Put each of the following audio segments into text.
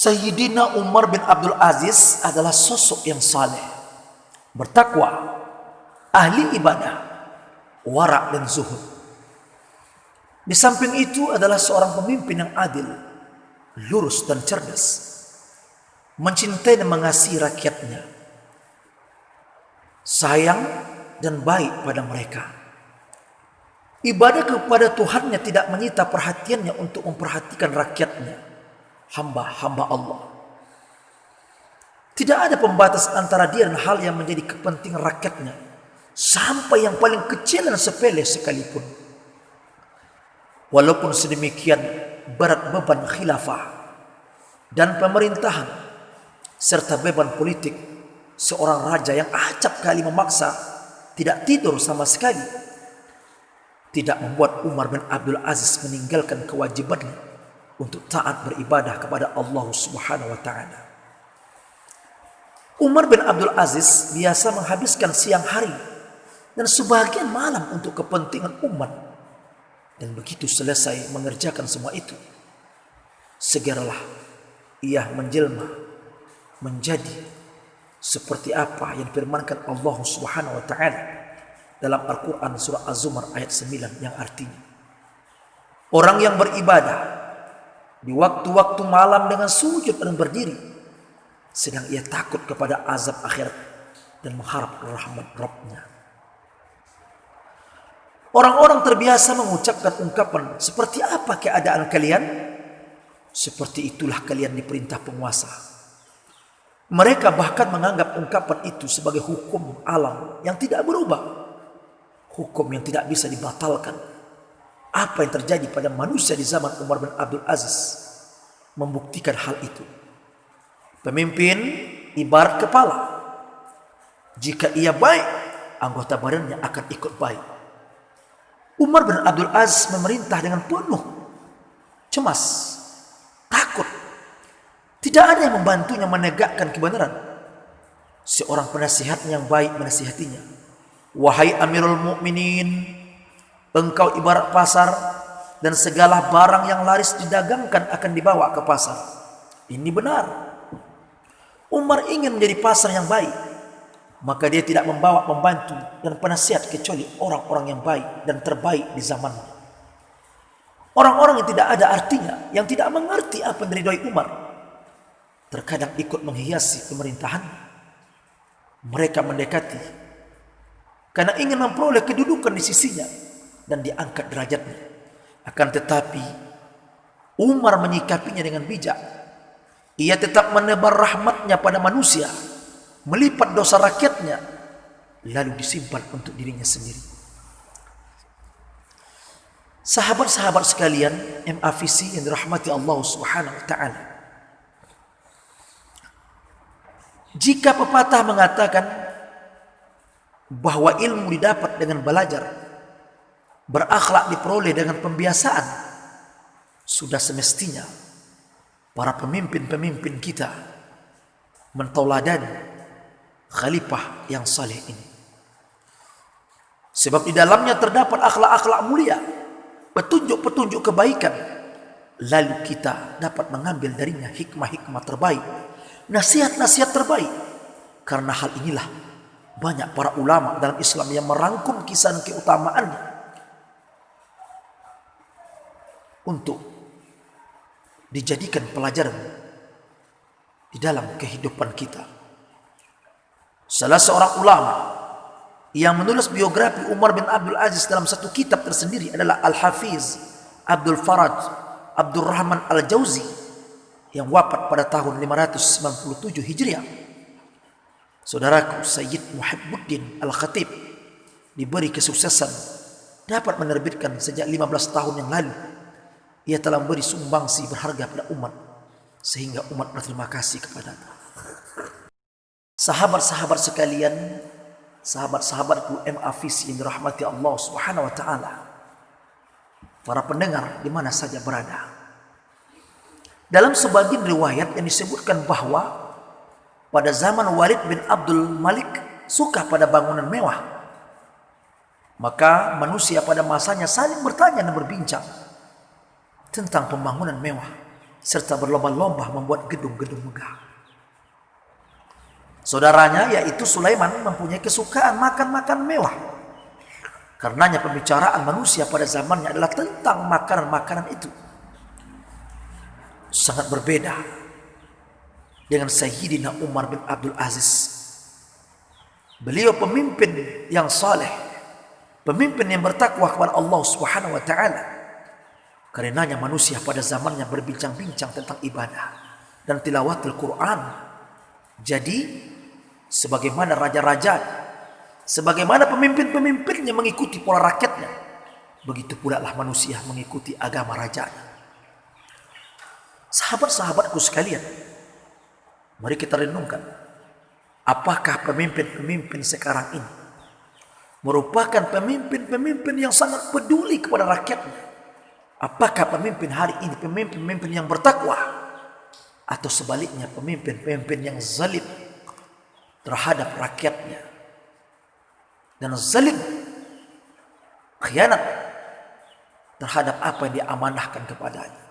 Sayyidina Umar bin Abdul Aziz adalah sosok yang saleh, bertakwa, ahli ibadah, wara' dan zuhud. Di samping itu adalah seorang pemimpin yang adil, lurus dan cerdas, mencintai dan mengasihi rakyatnya, sayang dan baik pada mereka. Ibadah kepada Tuhannya tidak menyita perhatiannya untuk memperhatikan rakyatnya, hamba-hamba Allah. Tidak ada pembatas antara dia dan hal yang menjadi kepentingan rakyatnya, sampai yang paling kecil dan sepele sekalipun. Walaupun sedemikian berat beban khilafah dan pemerintahan serta beban politik seorang raja yang acap kali memaksa tidak tidur sama sekali, tidak membuat Umar bin Abdul Aziz meninggalkan kewajibannya untuk taat beribadah kepada Allah Subhanahu wa taala. Umar bin Abdul Aziz biasa menghabiskan siang hari dan sebagian malam untuk kepentingan umat. Dan begitu selesai mengerjakan semua itu, segeralah ia menjelma menjadi seperti apa yang difirmankan Allah Subhanahu wa taala dalam Al-Quran surah Az-Zumar ayat 9, yang artinya, orang yang beribadah di waktu-waktu malam dengan sujud dan berdiri, sedang ia takut kepada azab akhirat dan mengharap rahmat Rabbnya. Orang-orang terbiasa mengucapkan ungkapan, seperti apa keadaan kalian? Seperti itulah kalian diperintah penguasa. Mereka bahkan menganggap ungkapan itu sebagai hukum alam yang tidak berubah, hukum yang tidak bisa dibatalkan. Apa yang terjadi pada manusia di zaman Umar bin Abdul Aziz membuktikan hal itu. Pemimpin ibarat kepala. Jika ia baik, anggota badannya akan ikut baik. Umar bin Abdul Aziz memerintah dengan penuh cemas, takut. Tidak ada yang membantunya menegakkan kebenaran. Seorang penasihatnya yang baik menasihatinya, wahai Amirul Mukminin, engkau ibarat pasar dan segala barang yang laris didagangkan akan dibawa ke pasar. Ini benar. Umar ingin menjadi pasar yang baik, maka dia tidak membawa pembantu dan penasihat kecuali orang-orang yang baik dan terbaik di zamannya. Orang-orang yang tidak ada artinya, yang tidak mengerti apa yang diridhoi Umar, terkadang ikut menghiasi pemerintahan. Mereka mendekati karena ingin memperoleh kedudukan di sisinya dan diangkat derajatnya. Akan tetapi Umar menyikapinya dengan bijak. Ia tetap menebar rahmatnya pada manusia, melipat dosa rakyatnya, lalu disimpan untuk dirinya sendiri. Sahabat-sahabat sekalian, MAVC yang dirahmati Allah Subhanahu wa taala. Jika pepatah mengatakan bahwa ilmu didapat dengan belajar, berakhlak diperoleh dengan pembiasaan, sudah semestinya para pemimpin-pemimpin kita mentauladani khalifah yang saleh ini. Sebab di dalamnya terdapat akhlak-akhlak mulia, petunjuk-petunjuk kebaikan, lalu kita dapat mengambil darinya hikmah-hikmah terbaik, nasihat-nasihat terbaik. Karena hal inilah banyak para ulama dalam Islam yang merangkum kisah dan keutamaannya untuk dijadikan pelajaran di dalam kehidupan kita. Salah seorang ulama yang menulis biografi Umar bin Abdul Aziz dalam satu kitab tersendiri adalah Al-Hafiz Abdul Faraj Abdul Rahman Al-Jauzi, yang wafat pada tahun 597 Hijriah. Saudaraku Sayyid Muhibbuddin Al-Khatib diberi kesuksesan dapat menerbitkan sejak 15 tahun yang lalu. Ia telah memberi sumbangsi berharga pada umat, sehingga umat berterima kasih kepadanya. Sahabat-sahabat sekalian, sahabat-sahabatku MAVC yang dirahmati Allah Subhanahu wa taala, para pendengar di mana saja berada. Dalam sebagian riwayat yang disebutkan bahwa pada zaman Walid bin Abdul Malik suka pada bangunan mewah, maka manusia pada masanya saling bertanya dan berbincang tentang pembangunan mewah. serta berlomba-lomba membuat gedung-gedung megah. Saudaranya yaitu Sulaiman mempunyai kesukaan makan-makan mewah. Karenanya pembicaraan manusia pada zamannya adalah tentang makanan-makanan itu. Sangat berbeda dengan Sayyidina Umar bin Abdul Aziz. Beliau pemimpin yang saleh, pemimpin yang bertakwa kepada Allah Subhanahu wa taala. Karenanya manusia pada zamannya berbincang-bincang tentang ibadah dan tilawatul Quran. Jadi sebagaimana raja-raja, sebagaimana pemimpin-pemimpinnya mengikuti pola rakyatnya, begitu pula lah manusia mengikuti agama rajanya. Sahabat-sahabatku sekalian, mari kita renungkan, apakah pemimpin-pemimpin sekarang ini merupakan pemimpin-pemimpin yang sangat peduli kepada rakyatnya? Apakah pemimpin hari ini pemimpin-pemimpin yang bertakwa, atau sebaliknya pemimpin-pemimpin yang zalim terhadap rakyatnya dan zalim, khianat terhadap apa yang diamanahkan kepadanya?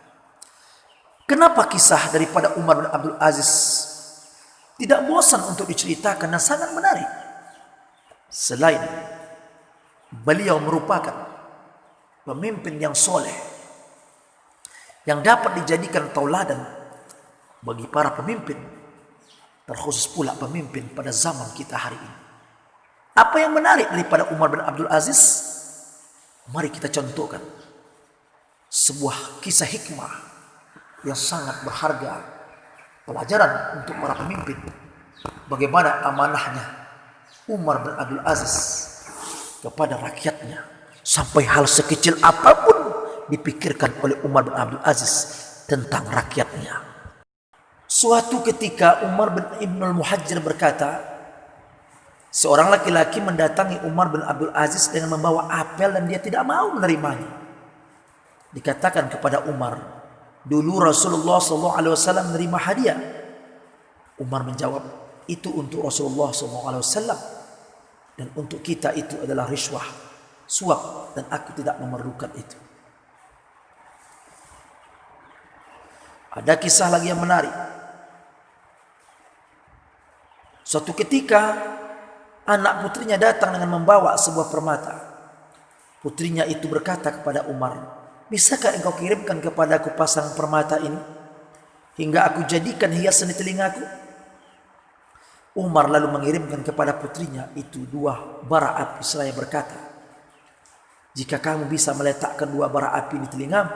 Kenapa kisah daripada Umar bin Abdul Aziz tidak bosan untuk diceritakan dan sangat menarik? Selain beliau merupakan pemimpin yang soleh, yang dapat dijadikan tauladan bagi para pemimpin, terkhusus pula pemimpin pada zaman kita hari ini. Apa yang menarik daripada Umar bin Abdul Aziz? Mari kita contohkan sebuah kisah hikmah yang sangat berharga, pelajaran untuk para pemimpin. Bagaimana amanahnya Umar bin Abdul Aziz kepada rakyatnya, sampai hal sekecil apapun dipikirkan oleh Umar bin Abdul Aziz tentang rakyatnya. Suatu ketika Umar bin Ibnul Muhajir berkata, seorang laki-laki mendatangi Umar bin Abdul Aziz dengan membawa apel dan dia tidak mau menerimanya. Dikatakan kepada Umar, dulu Rasulullah SAW menerima hadiah. Umar menjawab, itu untuk Rasulullah SAW, dan untuk kita itu adalah riswah, suap, dan aku tidak memerlukan itu. Ada kisah lagi yang menarik. Suatu ketika anak putrinya datang dengan membawa sebuah permata. Putrinya itu berkata kepada Umar, bisakah engkau kirimkan kepadaku pasang permata ini hingga aku jadikan hiasan di telingaku? Umar lalu mengirimkan kepada putrinya itu 2 bara api seraya berkata, jika kamu bisa meletakkan 2 bara api di telingamu,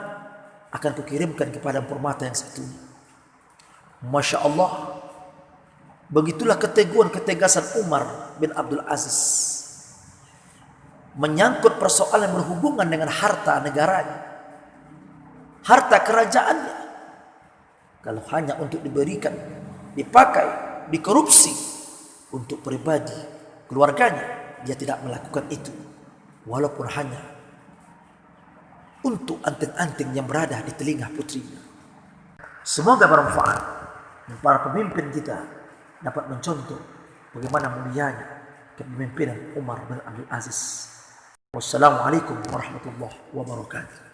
akan kukirimkan kepada permata yang satu. Masya Allah, begitulah keteguhan ketegasan Umar bin Abdul Aziz menyangkut persoalan yang berhubungan dengan harta negaranya, harta kerajaannya. Kalau hanya untuk diberikan, dipakai, dikorupsi untuk pribadi keluarganya, dia tidak melakukan itu, walaupun hanya untuk anting-anting yang berada di telinga putrinya. Semoga bermanfaat dan para pemimpin kita dapat mencontoh bagaimana mulianya kepemimpinan Umar bin Abdul Aziz. Wassalamualaikum warahmatullahi wabarakatuh.